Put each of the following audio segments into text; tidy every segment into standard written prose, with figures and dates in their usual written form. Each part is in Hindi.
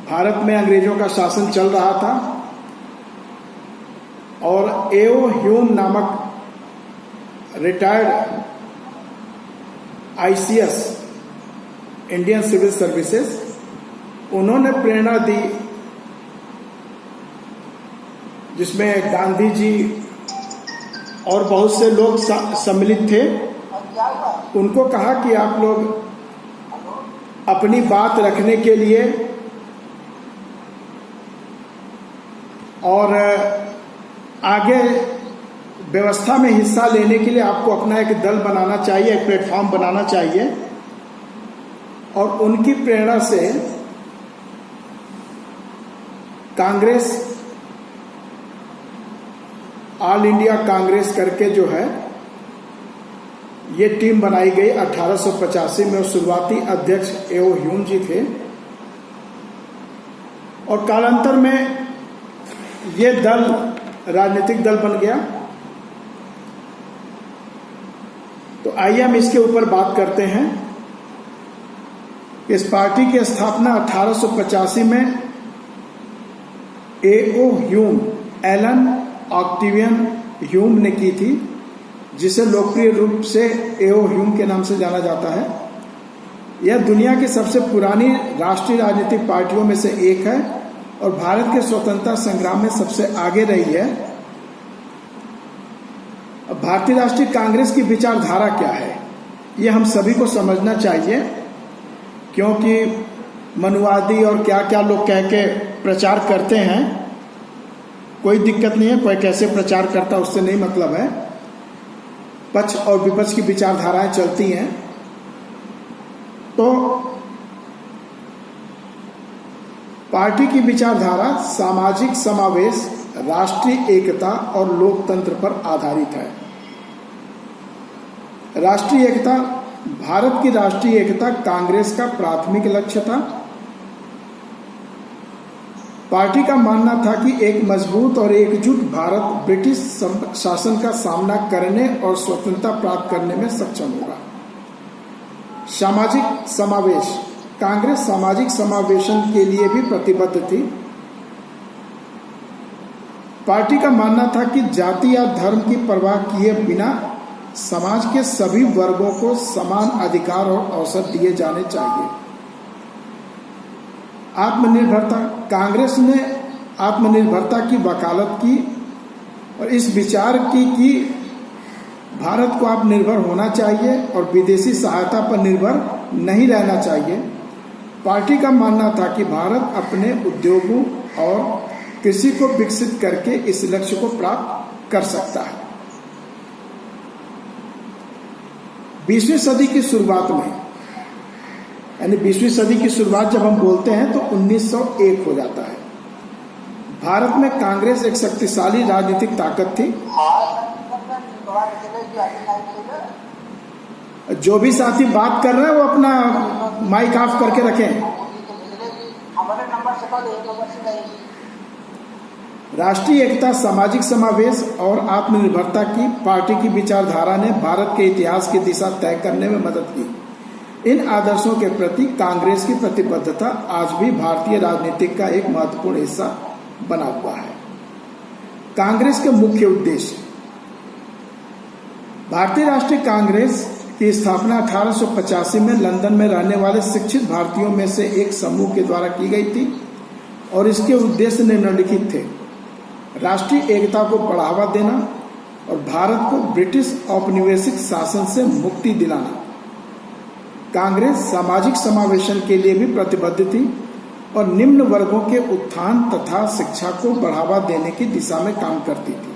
भारत में अंग्रेजों का शासन चल रहा था और एओ ह्यूम नामक retired ICS Indian civil services, उन्होंने प्रेरणा दी, जिसमें गांधी जी और बहुत से लोग सम्मिलित थे। उनको कहा कि आप लोग अपनी बात रखने के लिए और आगे व्यवस्था में हिस्सा लेने के लिए आपको अपना एक दल बनाना चाहिए, एक प्लेटफॉर्म बनाना चाहिए। और उनकी प्रेरणा से कांग्रेस, ऑल इंडिया कांग्रेस करके जो है ये टीम बनाई गई 1885 में। और शुरुआती अध्यक्ष एओ ह्यूम जी थे और कालांतर में ये दल राजनीतिक दल बन गया। तो आइए हम इसके ऊपर बात करते हैं। इस पार्टी की स्थापना 1885 में एओ ह्यूम, एलन ऑक्टेवियन ह्यूम ने की थी, जिसे लोकप्रिय रूप से एओ ह्यूम के नाम से जाना जाता है। यह दुनिया की सबसे पुरानी राष्ट्रीय राजनीतिक पार्टियों में से एक है और भारत के स्वतंत्रता संग्राम में सबसे आगे रही है। अब भारतीय राष्ट्रीय कांग्रेस की विचारधारा क्या है, यह हम सभी को समझना चाहिए, क्योंकि मनुवादी और क्या क्या लोग कह के प्रचार करते हैं। कोई दिक्कत नहीं है, कोई कैसे प्रचार करता उससे नहीं मतलब है। पक्ष और विपक्ष की विचारधाराएं चलती हैं। तो पार्टी की विचारधारा सामाजिक समावेश, राष्ट्रीय एकता और लोकतंत्र पर आधारित है। राष्ट्रीय एकता, भारत की राष्ट्रीय एकता कांग्रेस का प्राथमिक लक्ष्य था। पार्टी का मानना था कि एक मजबूत और एकजुट भारत ब्रिटिश शासन का सामना करने और स्वतंत्रता प्राप्त करने में सक्षम होगा। सामाजिक समावेश, कांग्रेस सामाजिक समावेशन के लिए भी प्रतिबद्ध थी। पार्टी का मानना था कि जाति या धर्म की परवाह किए बिना समाज के सभी वर्गों को समान अधिकार और अवसर दिए जाने चाहिए। आत्मनिर्भरता, कांग्रेस ने आत्मनिर्भरता की वकालत की और इस विचार की कि भारत को आत्मनिर्भर होना चाहिए और विदेशी सहायता पर निर्भर नहीं रहना चाहिए। पार्टी का मानना था कि भारत अपने उद्योगों और कृषि को विकसित करके इस लक्ष्य को प्राप्त कर सकता है। 20वीं सदी की शुरुआत में, यानी 20वीं सदी की शुरुआत जब हम बोलते हैं तो 1901 हो जाता है। भारत में कांग्रेस एक शक्तिशाली राजनीतिक ताकत थी। जो भी साथी बात कर रहे हैं वो अपना माइक ऑफ करके रखें। राष्ट्रीय एकता, सामाजिक समावेश और आत्मनिर्भरता की पार्टी की विचारधारा ने भारत के इतिहास की दिशा तय करने में मदद की। इन आदर्शों के प्रति कांग्रेस की प्रतिबद्धता आज भी भारतीय राजनीति का एक महत्वपूर्ण हिस्सा बना हुआ है। कांग्रेस के मुख्य उद्देश्य, भारतीय राष्ट्रीय कांग्रेस की स्थापना 1885 में लंदन में रहने वाले शिक्षित भारतीयों में से एक समूह के द्वारा की गई थी और इसके उद्देश्य निम्नलिखित थे: राष्ट्रीय एकता को बढ़ावा देना और भारत को ब्रिटिश औपनिवेशिक शासन से मुक्ति दिलाना। कांग्रेस सामाजिक समावेशन के लिए भी प्रतिबद्ध थी और निम्न वर्गों के उत्थान तथा शिक्षा को बढ़ावा देने की दिशा में काम करती थी।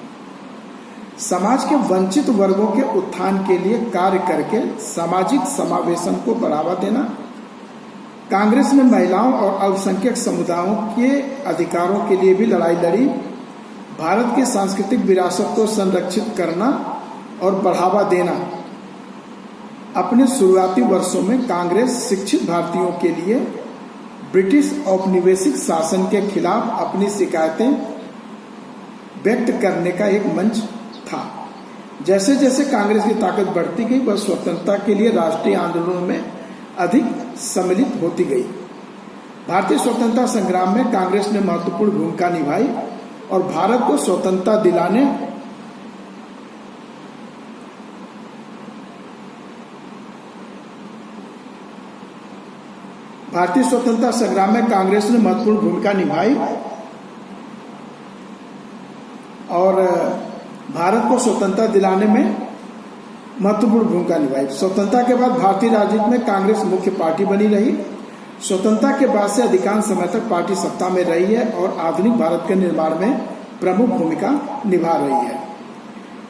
समाज के वंचित वर्गों के उत्थान के लिए कार्य करके सामाजिक समावेशन को बढ़ावा देना। कांग्रेस ने महिलाओं और अल्पसंख्यक समुदायों के अधिकारों के लिए भी लड़ाई लड़ी। भारत की सांस्कृतिक विरासत को संरक्षित करना और बढ़ावा देना। अपने शुरुआती वर्षों में कांग्रेस शिक्षित भारतीयों के लिए ब्रिटिश औपनिवेशिक शासन के खिलाफ अपनी शिकायतें व्यक्त करने का एक मंच था। जैसे जैसे कांग्रेस की ताकत बढ़ती गई, वह स्वतंत्रता के लिए राष्ट्रीय आंदोलनों में अधिक सम्मिलित होती गई। भारतीय स्वतंत्रता संग्राम में कांग्रेस ने महत्वपूर्ण भूमिका निभाई और भारत को स्वतंत्रता दिलाने भारतीय स्वतंत्रता संग्राम में कांग्रेस ने महत्वपूर्ण भूमिका निभाई और भारत को स्वतंत्रता दिलाने में महत्वपूर्ण भूमिका निभाई। स्वतंत्रता के बाद भारतीय राजनीति में कांग्रेस मुख्य पार्टी बनी रही। स्वतंत्रता के बाद से अधिकांश समय तक पार्टी सत्ता में रही है और आधुनिक भारत के निर्माण में प्रमुख भूमिका निभा रही है।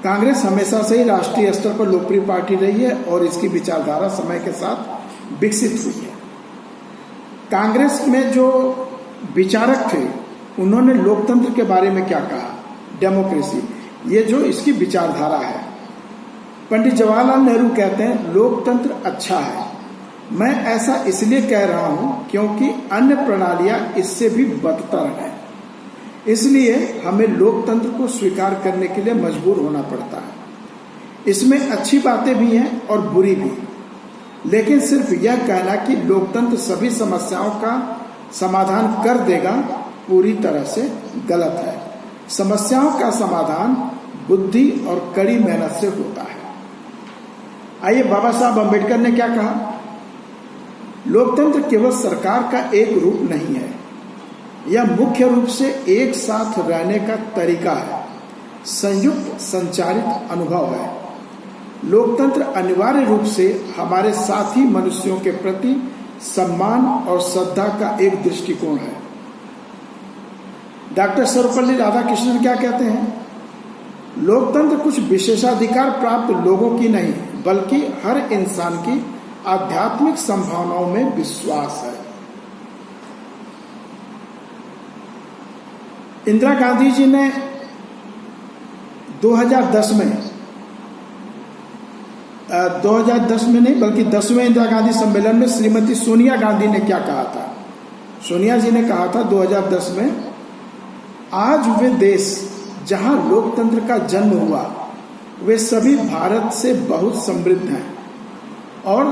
कांग्रेस हमेशा से ही राष्ट्रीय स्तर पर लोकप्रिय पार्टी रही है और इसकी विचारधारा समय के साथ विकसित हुई है। कांग्रेस में जो विचारक थे उन्होंने लोकतंत्र के बारे में क्या कहा, डेमोक्रेसी, ये जो इसकी विचारधारा है। पंडित जवाहरलाल नेहरू कहते हैं लोकतंत्र अच्छा है। मैं ऐसा इसलिए कह रहा हूं क्योंकि अन्य प्रणालियां इससे भी बदतर हैं, इसलिए हमें लोकतंत्र को स्वीकार करने के लिए मजबूर होना पड़ता है। इसमें अच्छी बातें भी हैं और बुरी भी, लेकिन सिर्फ यह कहना कि लोकतंत्र सभी समस्याओं का समाधान कर देगा पूरी तरह से गलत है। समस्याओं का समाधान बुद्धि और कड़ी मेहनत से होता है। आइए, बाबा साहब अम्बेडकर ने क्या कहा? लोकतंत्र केवल सरकार का एक रूप नहीं है, यह मुख्य रूप से एक साथ रहने का तरीका है, संयुक्त संचारित अनुभव है। लोकतंत्र अनिवार्य रूप से हमारे साथी मनुष्यों के प्रति सम्मान और श्रद्धा का एक दृष्टिकोण है। डॉक्टर सर्वपल्ली राधाकृष्णन क्या कहते हैं? लोकतंत्र कुछ विशेषाधिकार प्राप्त लोगों की नहीं, बल्कि हर इंसान की आध्यात्मिक संभावनाओं में विश्वास है। इंदिरा गांधी जी ने 2010 में नहीं बल्कि 10वें इंदिरा गांधी सम्मेलन में श्रीमती सोनिया गांधी ने क्या कहा था? सोनिया जी ने कहा था 2010 में, आज वे देश जहां लोकतंत्र का जन्म हुआ वे सभी भारत से बहुत समृद्ध हैं और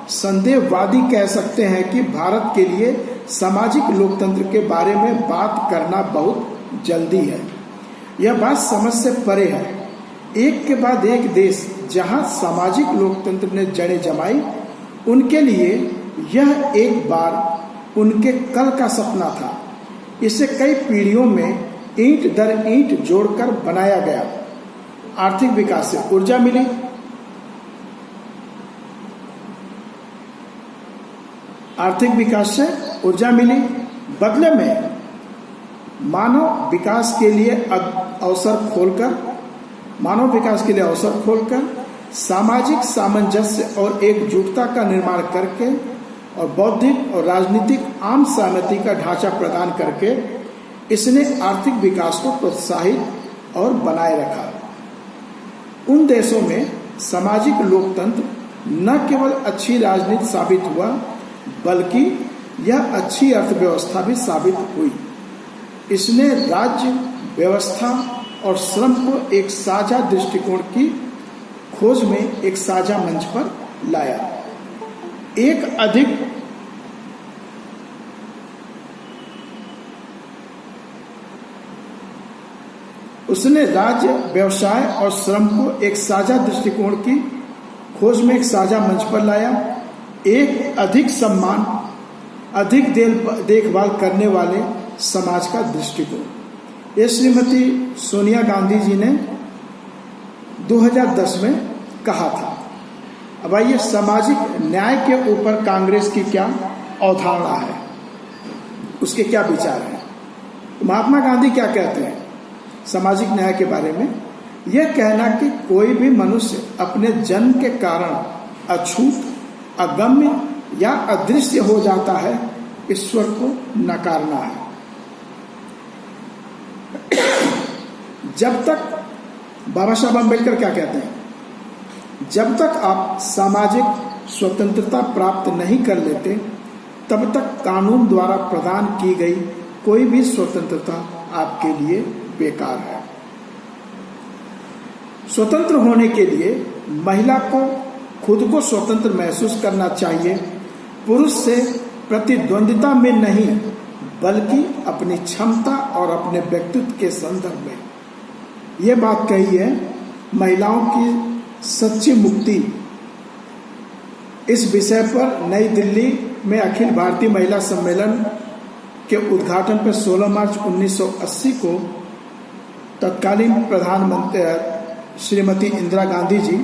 संदेहवादी कह सकते हैं कि भारत के लिए सामाजिक लोकतंत्र के बारे में बात करना बहुत जल्दी है। यह बात समझ से परे है। एक के बाद एक देश जहां सामाजिक लोकतंत्र ने जड़ें जमाई, उनके लिए यह एक बार उनके कल का सपना था। इसे कई पीढ़ियों में ईंट दर ईंट जोड़कर बनाया गया। आर्थिक विकास से ऊर्जा मिली, बदले में मानव विकास के लिए अवसर खोलकर सामाजिक सामंजस्य और एकजुटता का निर्माण करके और बौद्धिक और राजनीतिक आम सहमति का ढांचा प्रदान करके इसने आर्थिक विकास को प्रोत्साहित और बनाए रखा। उन देशों में सामाजिक लोकतंत्र न केवल अच्छी राजनीति साबित हुआ, बल्कि यह अच्छी अर्थव्यवस्था भी साबित हुई। इसने राज्य व्यवस्था और श्रम को एक साझा दृष्टिकोण की खोज में एक साझा मंच पर लाया। उसने राज्य व्यवसाय और श्रम को एक साझा दृष्टिकोण की खोज में एक साझा मंच पर लाया। एक अधिक सम्मान, अधिक देखभाल करने वाले समाज का दृष्टिकोण। ये श्रीमती सोनिया गांधी जी ने 2010 में कहा था। अब आइए, सामाजिक न्याय के ऊपर कांग्रेस की क्या अवधारणा है, उसके क्या विचार हैं। महात्मा गांधी क्या कहते हैं सामाजिक न्याय के बारे में? यह कहना कि कोई भी मनुष्य अपने जन्म के कारण अछूत, अगम्य या अदृश्य हो जाता है, ईश्वर को नकारना है। जब तक, बाबा साहब अम्बेडकर क्या कहते हैं, जब तक आप सामाजिक स्वतंत्रता प्राप्त नहीं कर लेते, तब तक कानून द्वारा प्रदान की गई कोई भी स्वतंत्रता आपके लिए बेकार है। स्वतंत्र होने के लिए महिला को खुद को स्वतंत्र महसूस करना चाहिए। पुरुष से प्रतिद्वंदिता में नहीं बल्कि अपनी क्षमता और अपने व्यक्तित्व के संदर्भ में। ये बात कही है महिलाओं की सच्ची मुक्ति। इस विषय पर नई दिल्ली में अखिल भारतीय महिला सम्मेलन के उद्घाटन पर 16 मार्च 1980 को तत्कालीन प्रधानमंत्री श्रीमती इंदिरा गांधी जी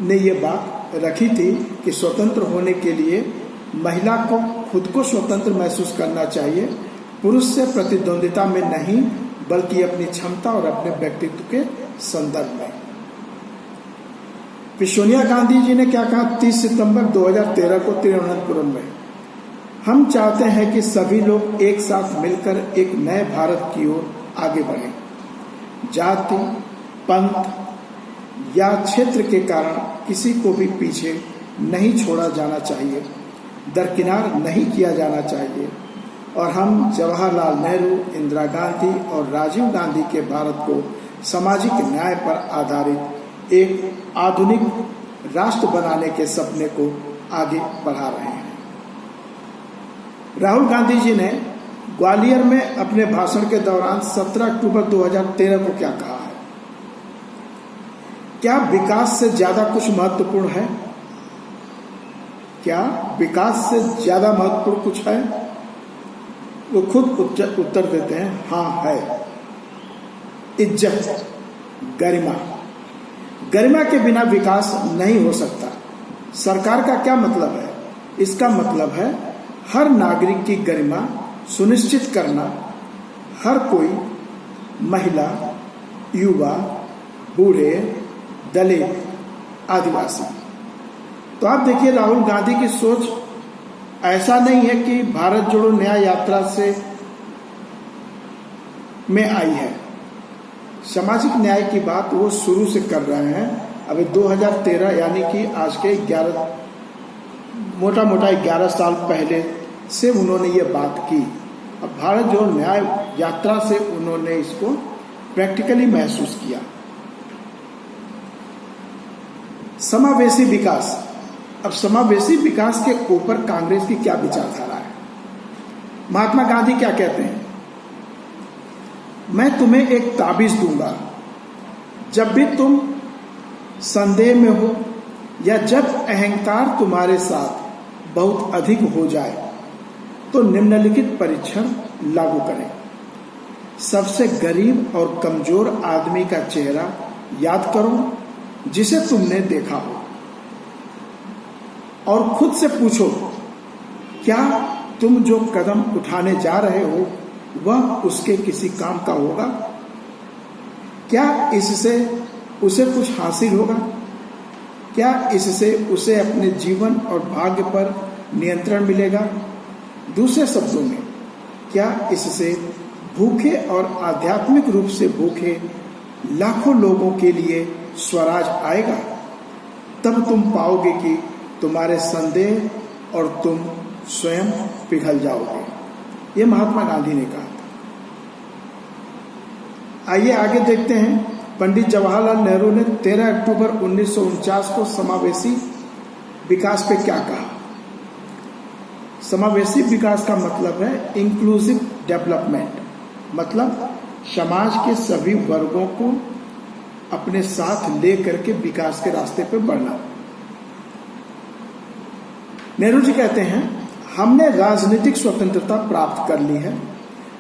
ने ये बात रखी थी कि स्वतंत्र होने के लिए महिला को खुद को स्वतंत्र महसूस करना चाहिए, पुरुष से प्रतिद्वंदिता में नहीं बल्कि अपनी क्षमता और अपने व्यक्तित्व के संदर्भ में। सोनिया गांधी जी ने क्या कहा 30 सितंबर 2013 को तिरुवनंतपुरम में, हम चाहते हैं कि सभी लोग एक साथ मिलकर एक नए भारत की ओर आगे बढ़ें। जाति, पंथ या क्षेत्र के कारण किसी को भी पीछे नहीं छोड़ा जाना चाहिए, दरकिनार नहीं किया जाना चाहिए और हम जवाहरलाल नेहरू, इंदिरा गांधी और राजीव गांधी के भारत को सामाजिक न्याय पर आधारित एक आधुनिक राष्ट्र बनाने के सपने को आगे बढ़ा रहे हैं। राहुल गांधी जी ने ग्वालियर में अपने भाषण के दौरान 17 अक्टूबर 2013 को क्या कहा है? क्या विकास से ज्यादा कुछ महत्वपूर्ण है? क्या विकास से ज्यादा महत्वपूर्ण कुछ है? वो खुद उत्तर देते हैं, हाँ है। इज्जत, गरिमा। गरिमा के बिना विकास नहीं हो सकता। सरकार का क्या मतलब है? इसका मतलब है हर नागरिक की गरिमा सुनिश्चित करना। हर कोई, महिला, युवा, बूढ़े, दलित, आदिवासी। तो आप देखिए राहुल गांधी की सोच ऐसा नहीं है कि भारत जोड़ो न्याय यात्रा से में आई है। सामाजिक न्याय की बात वो शुरू से कर रहे हैं। अभी 2013 यानी कि आज के 11 साल पहले से उन्होंने ये बात की। अब भारत जोड़ो न्याय यात्रा से उन्होंने इसको प्रैक्टिकली महसूस किया। समावेशी विकास। अब समावेशी विकास के ऊपर कांग्रेस की क्या विचारधारा है? महात्मा गांधी क्या कहते हैं? मैं तुम्हें एक ताबीज दूंगा, जब भी तुम संदेह में हो या जब अहंकार तुम्हारे साथ बहुत अधिक हो जाए तो निम्नलिखित परीक्षण लागू करें। सबसे गरीब और कमजोर आदमी का चेहरा याद करो जिसे तुमने देखा हो और खुद से पूछो, क्या तुम जो कदम उठाने जा रहे हो वह उसके किसी काम का होगा? क्या इससे उसे कुछ हासिल होगा? क्या इससे उसे अपने जीवन और भाग्य पर नियंत्रण मिलेगा? दूसरे शब्दों में, क्या इससे भूखे और आध्यात्मिक रूप से भूखे लाखों लोगों के लिए स्वराज आएगा? तब तुम पाओगे कि तुम्हारे संदेह और तुम स्वयं पिघल जाओगे। ये महात्मा गांधी ने कहा था। आइए आगे देखते हैं। पंडित जवाहरलाल नेहरू ने 13 अक्टूबर 1949 को समावेशी विकास पे क्या कहा? समावेशी विकास का मतलब है इंक्लूसिव डेवलपमेंट, मतलब समाज के सभी वर्गों को अपने साथ लेकर के विकास के रास्ते पर बढ़ना। नेहरू जी कहते हैं, हमने राजनीतिक स्वतंत्रता प्राप्त कर ली है,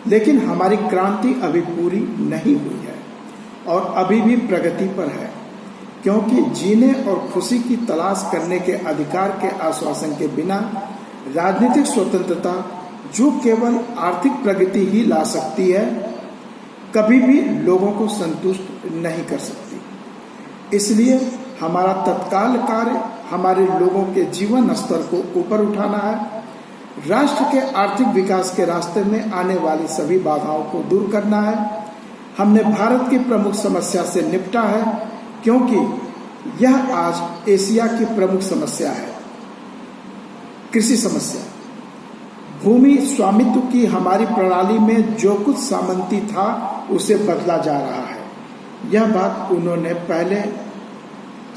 लेकिन हमारी क्रांति अभी पूरी नहीं हुई है और अभी भी प्रगति पर है, क्योंकि जीने और खुशी की तलाश करने के अधिकार के आश्वासन के बिना राजनीतिक स्वतंत्रता, जो केवल आर्थिक प्रगति ही ला सकती है, कभी भी लोगों को संतुष्ट नहीं कर सकती। इसलिए हमारा तत्काल कार्य हमारे लोगों के जीवन स्तर को ऊपर उठाना है, राष्ट्र के आर्थिक विकास के रास्ते में आने वाली सभी बाधाओं को दूर करना है। हमने भारत की प्रमुख समस्या से निपटा है, क्योंकि यह आज एशिया की प्रमुख समस्या है, कृषि समस्या। भूमि स्वामित्व की हमारी प्रणाली में जो कुछ सामंती था उसे बदला जा रहा है। यह बात उन्होंने पहले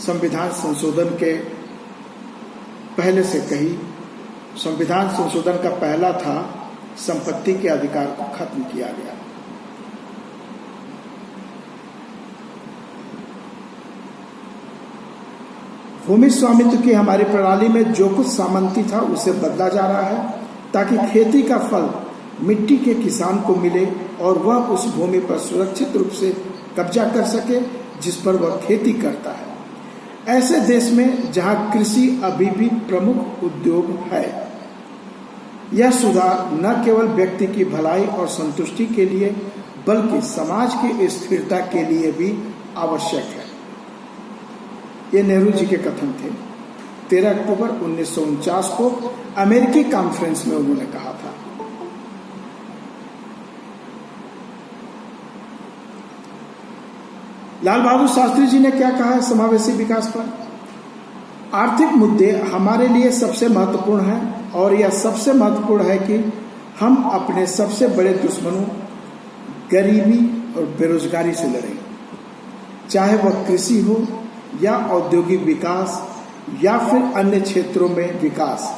संविधान संशोधन के पहले से कही संविधान संशोधन का पहला था संपत्ति के अधिकार को खत्म किया गया। भूमि स्वामित्व की हमारी प्रणाली में जो कुछ सामंती था उसे बदला जा रहा है ताकि खेती का फल मिट्टी के किसान को मिले और वह उस भूमि पर सुरक्षित रूप से कब्जा कर सके जिस पर वह खेती करता है। ऐसे देश में जहां कृषि अभी भी प्रमुख उद्योग है, यह सुधार न केवल व्यक्ति की भलाई और संतुष्टि के लिए बल्कि समाज की स्थिरता के लिए भी आवश्यक है। ये नेहरू जी के कथन थे। 13 अक्टूबर 1949 को अमेरिकी कॉन्फ्रेंस में उन्होंने कहा था। लाल बहादुर शास्त्री जी ने क्या कहा है समावेशी विकास पर? आर्थिक मुद्दे हमारे लिए सबसे महत्वपूर्ण हैं और यह सबसे महत्वपूर्ण है कि हम अपने सबसे बड़े दुश्मनों गरीबी और बेरोजगारी से लड़ें, चाहे वह कृषि हो या औद्योगिक विकास या फिर अन्य क्षेत्रों में विकास।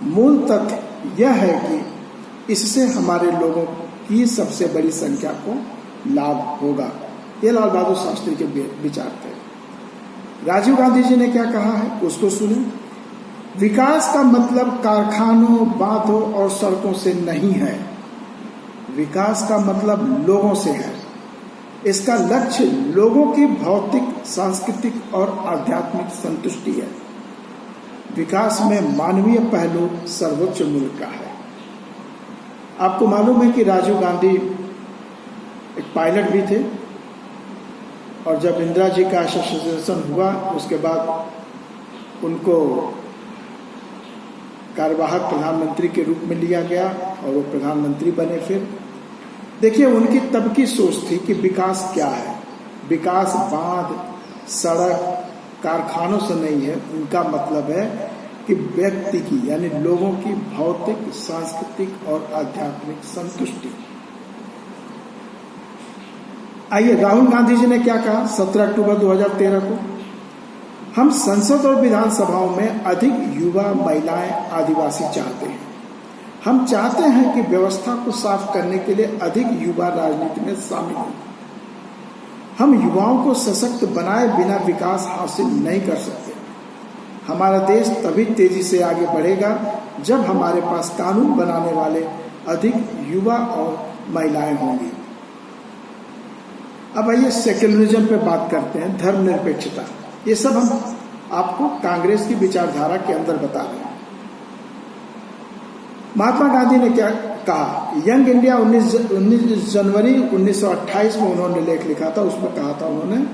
मूल तथ्य यह है कि इससे हमारे लोगों की सबसे बड़ी संख्या को लाभ होगा। ये लाल बहादुर शास्त्री के विचार थे। राजीव गांधी जी ने क्या कहा है उसको सुने। विकास का मतलब कारखानों, बांधों और सड़कों से नहीं है। विकास का मतलब लोगों से है। इसका लक्ष्य लोगों की भौतिक, सांस्कृतिक और आध्यात्मिक संतुष्टि है। विकास में मानवीय पहलू सर्वोच्च मूल्य का है। आपको मालूम है कि राजीव गांधी एक पायलट भी थे और जब इंदिरा जी का असोसिएशन हुआ उसके बाद उनको कार्यवाहक प्रधानमंत्री के रूप में लिया गया और वो प्रधानमंत्री बने। फिर देखिए उनकी तब की सोच थी कि विकास क्या है। विकास बांध, सड़क, कारखानों से नहीं है। उनका मतलब है कि व्यक्ति की यानी लोगों की भौतिक, सांस्कृतिक और आध्यात्मिक संतुष्टि। आइए राहुल गांधी जी ने क्या कहा 17 अक्टूबर 2013 को। हम संसद और विधानसभाओं में अधिक युवा, महिलाएं, आदिवासी चाहते हैं। हम चाहते हैं कि व्यवस्था को साफ करने के लिए अधिक युवा राजनीति में शामिल हों। हम युवाओं को सशक्त बनाए बिना विकास हासिल नहीं कर सकते। हमारा देश तभी तेजी से आगे बढ़ेगा जब हमारे पास कानून बनाने वाले अधिक युवा और महिलाएं होंगी। अब आइए सेक्युलरिज्म पे बात करते हैं, धर्मनिरपेक्षता। ये सब हम आपको कांग्रेस की विचारधारा के अंदर बता रहे हैं। महात्मा गांधी ने क्या कहा? यंग इंडिया 19 जनवरी 1928 में उन्होंने लेख लिखा था। उसमें कहा था उन्होंने,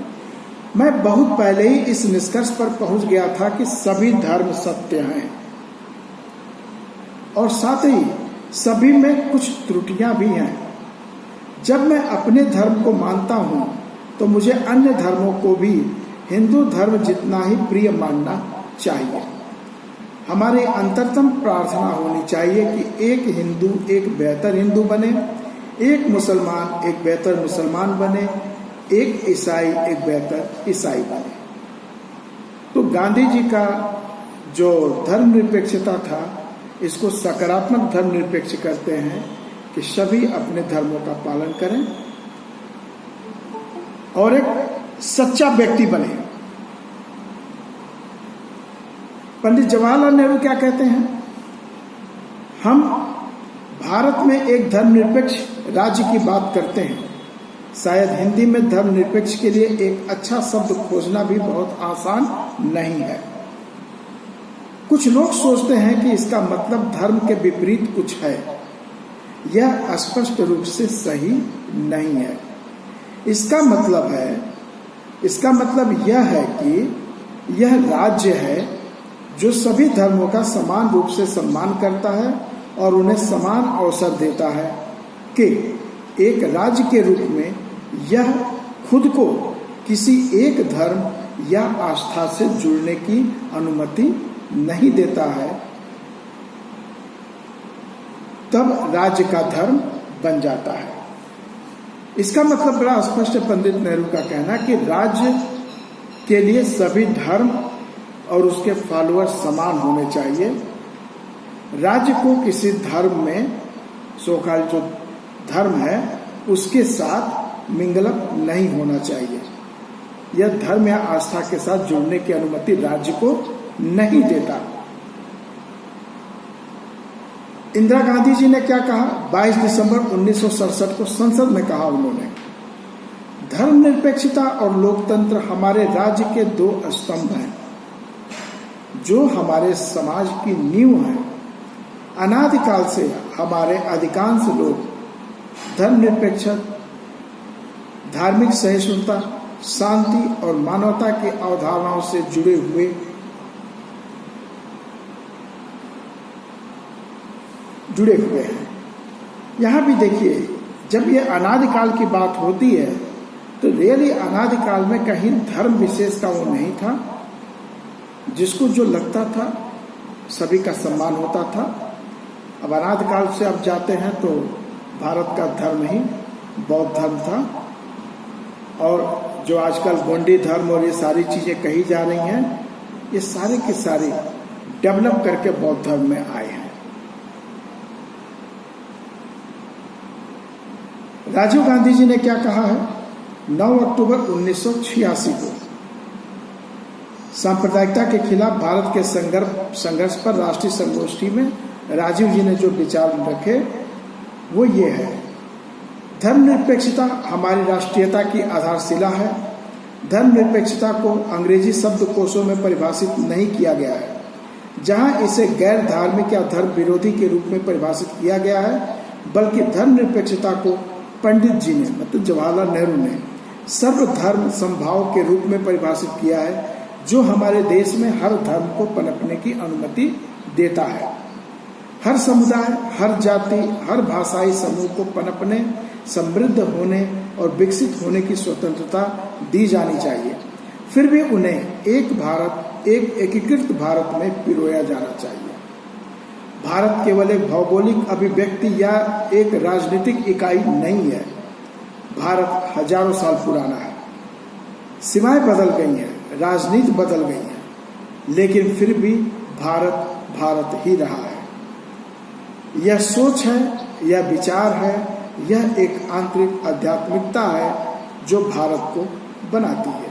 मैं बहुत पहले ही इस निष्कर्ष पर पहुंच गया था कि सभी धर्म सत्य हैं और साथ ही सभी में कुछ त्रुटियां भी हैं। जब मैं अपने धर्म को मानता हूं तो मुझे अन्य धर्मों को भी हिंदू धर्म जितना ही प्रिय मानना चाहिए। हमारी अंतरतम प्रार्थना होनी चाहिए कि एक हिंदू एक बेहतर हिंदू बने, एक मुसलमान एक बेहतर मुसलमान बने, एक ईसाई एक बेहतर ईसाई बने। तो गांधी जी का जो धर्मनिरपेक्षता था, इसको सकारात्मक धर्मनिरपेक्ष करते हैं कि सभी अपने धर्मों का पालन करें और एक सच्चा व्यक्ति बने। पंडित जवाहरलाल नेहरू क्या कहते हैं? हम भारत में एक धर्मनिरपेक्ष राज्य की बात करते हैं। शायद हिंदी में धर्मनिरपेक्ष के लिए एक अच्छा शब्द खोजना भी बहुत आसान नहीं है। कुछ लोग सोचते हैं कि इसका मतलब धर्म के विपरीत कुछ है। यह स्पष्ट रूप से सही नहीं है। इसका मतलब यह है कि यह राज्य है जो सभी धर्मों का समान रूप से सम्मान करता है और उन्हें समान अवसर देता है कि एक राज्य के रूप में यह खुद को किसी एक धर्म या आस्था से जुड़ने की अनुमति नहीं देता है। तब राज्य का धर्म बन जाता है। इसका मतलब बड़ा स्पष्ट है पंडित नेहरू का कहना कि राज्य के लिए सभी धर्म और उसके फॉलोअर्स समान होने चाहिए। राज्य को किसी धर्म में सोकाल जो धर्म है उसके साथ मिंगलअप नहीं होना चाहिए। यह धर्म या आस्था के साथ जुड़ने की अनुमति राज्य को नहीं देता। इंदिरा गांधी जी ने क्या कहा? 22 दिसंबर 1967 को संसद में कहा उन्होंने, धर्मनिरपेक्षता और लोकतंत्र हमारे राज्य के दो स्तंभ हैं जो हमारे समाज की नींव है। अनादिकाल से हमारे अधिकांश लोग धर्मनिरपेक्ष, धार्मिक सहिष्णुता, शांति और मानवता की अवधारणाओं से जुड़े हुए हैं। यहां भी देखिए, जब ये अनादिकाल की बात होती है तो रियली अनादिकाल में कहीं धर्म विशेष का वो नहीं था। जिसको जो लगता था सभी का सम्मान होता था। अब अनादिकाल से अब जाते हैं तो भारत का धर्म ही बौद्ध धर्म था, और जो आजकल गोंडी धर्म और ये सारी चीजें कही जा रही हैं, ये सारे के सारे डेवलप करके बौद्ध धर्म में आए हैं। राजीव गांधी जी ने क्या कहा है? 9 अक्टूबर 1986 को सांप्रदायिकता के खिलाफ भारत के संघर्ष पर राष्ट्रीय संगोष्ठी में राजीव जी ने जो विचार रखे वो ये है, धर्मनिरपेक्षता हमारी राष्ट्रीयता की आधारशिला है। धर्मनिरपेक्षता को अंग्रेजी शब्दकोशों में परिभाषित नहीं किया गया है, जहां इसे गैर धार्मिक या धर्म विरोधी के रूप में परिभाषित किया गया है, बल्कि धर्मनिरपेक्षता को पंडित जी ने, मतलब जवाहरलाल नेहरू ने, सर्वधर्म समभाव के रूप में परिभाषित किया है, जो हमारे देश में हर धर्म को पनपने की अनुमति देता है। हर समुदाय, हर जाति, हर भाषाई समूह को पनपने, समृद्ध होने और विकसित होने की स्वतंत्रता दी जानी चाहिए। फिर भी उन्हें एक भारत, एक एकीकृत भारत में पिरोया जाना चाहिए। भारत केवल एक भौगोलिक अभिव्यक्ति या एक राजनीतिक इकाई नहीं है। भारत हजारों साल पुराना है। सीमाएं बदल गई हैं, राजनीति बदल गई है, लेकिन फिर भी भारत भारत ही रहा है। यह सोच है, यह विचार है, यह एक आंतरिक आध्यात्मिकता है जो भारत को बनाती है।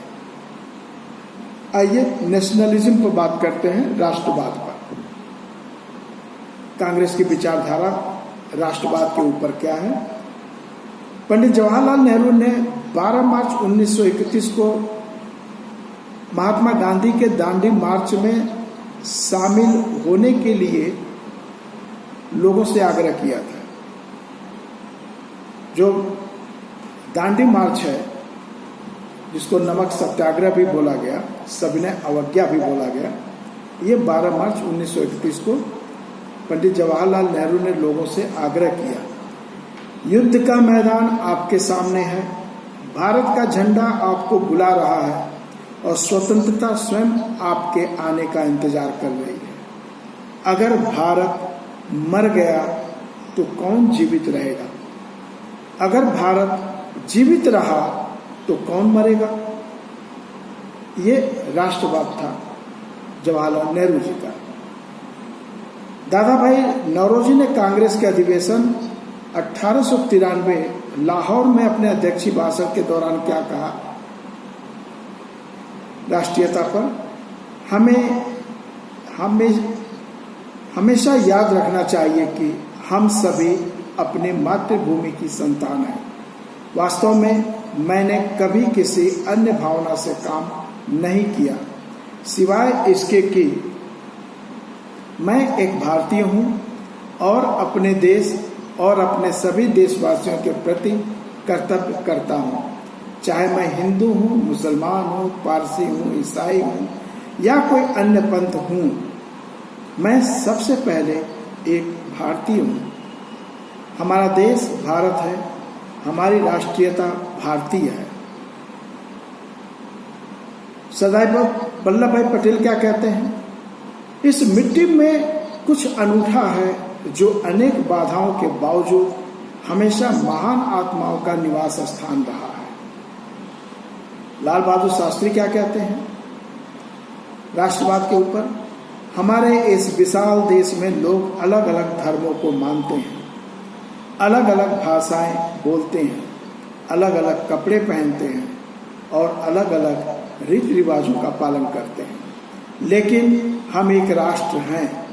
आइए नेशनलिज्म पर बात करते हैं, राष्ट्रवाद पर। कांग्रेस की विचारधारा राष्ट्रवाद के ऊपर क्या है? पंडित जवाहरलाल नेहरू ने 12 मार्च 1931 को महात्मा गांधी के दांडी मार्च में शामिल होने के लिए लोगों से आग्रह किया था। जो दांडी मार्च है, जिसको नमक सत्याग्रह भी बोला गया, सविनय अवज्ञा भी बोला गया, ये 12 मार्च 1931 को पंडित जवाहरलाल नेहरू ने लोगों से आग्रह किया, युद्ध का मैदान आपके सामने है, भारत का झंडा आपको बुला रहा है और स्वतंत्रता स्वयं आपके आने का इंतजार कर रही है। अगर भारत मर गया तो कौन जीवित रहेगा? अगर भारत जीवित रहा तो कौन मरेगा? ये राष्ट्रवाद था जवाहरलाल नेहरू जी का। दादा भाई नौरोजी ने कांग्रेस के अधिवेशन 1893 लाहौर में अपने अध्यक्षीय भाषण के दौरान क्या कहा? राष्ट्रीयता पर हमें हमेशा याद रखना चाहिए कि हम सभी अपनी मातृभूमि की संतान हैं। वास्तव में मैंने कभी किसी अन्य भावना से काम नहीं किया, सिवाय इसके कि मैं एक भारतीय हूं और अपने देश और अपने सभी देशवासियों के प्रति कर्तव्य करता हूं। चाहे मैं हिंदू हूं, मुसलमान हूं, पारसी हूं, ईसाई हूं या कोई अन्य पंथ हूं, मैं सबसे पहले एक भारतीय हूं। हमारा देश भारत है, हमारी राष्ट्रीयता भारतीय है। सरदार वल्लभ भाई पटेल क्या कहते हैं? इस मिट्टी में कुछ अनूठा है जो अनेक बाधाओं के बावजूद हमेशा महान आत्माओं का निवास स्थान रहा है। लाल बहादुर शास्त्री क्या कहते हैं राष्ट्रवाद के ऊपर? हमारे इस विशाल देश में लोग अलग अलग धर्मों को मानते हैं, अलग अलग भाषाएं बोलते हैं, अलग अलग कपड़े पहनते हैं और अलग अलग रीति रिवाजों का पालन करते हैं, लेकिन हम एक राष्ट्र हैं।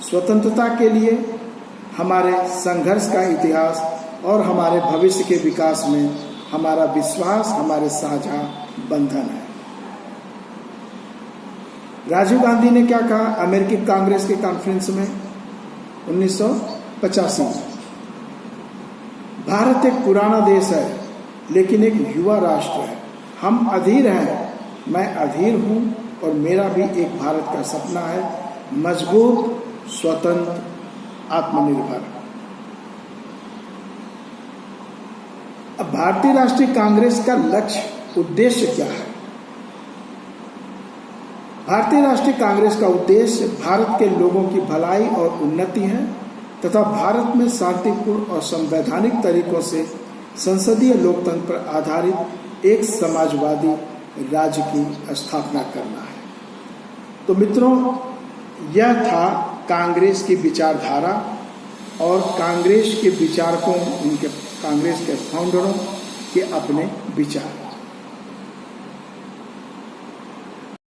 स्वतंत्रता के लिए हमारे संघर्ष का इतिहास और हमारे भविष्य के विकास में हमारा विश्वास हमारे साझा बंधन है। राजीव गांधी ने क्या कहा अमेरिकी कांग्रेस के कॉन्फ्रेंस में 1985 में? भारत एक पुराना देश है लेकिन एक युवा राष्ट्र है। हम अधीर हैं, मैं अधीर हूं और मेरा भी एक भारत का सपना है, मजबूत, स्वतंत्र, आत्मनिर्भर। अब भारतीय राष्ट्रीय कांग्रेस का लक्ष्य, उद्देश्य क्या है? भारतीय राष्ट्रीय कांग्रेस का उद्देश्य भारत के लोगों की भलाई और उन्नति है तथा भारत में शांतिपूर्ण और संवैधानिक तरीकों से संसदीय लोकतंत्र पर आधारित एक समाजवादी राज्य की स्थापना करना है। तो मित्रों, यह था कांग्रेस की विचारधारा और कांग्रेस के विचारकों, उनके कांग्रेस के फाउंडरों के अपने विचार।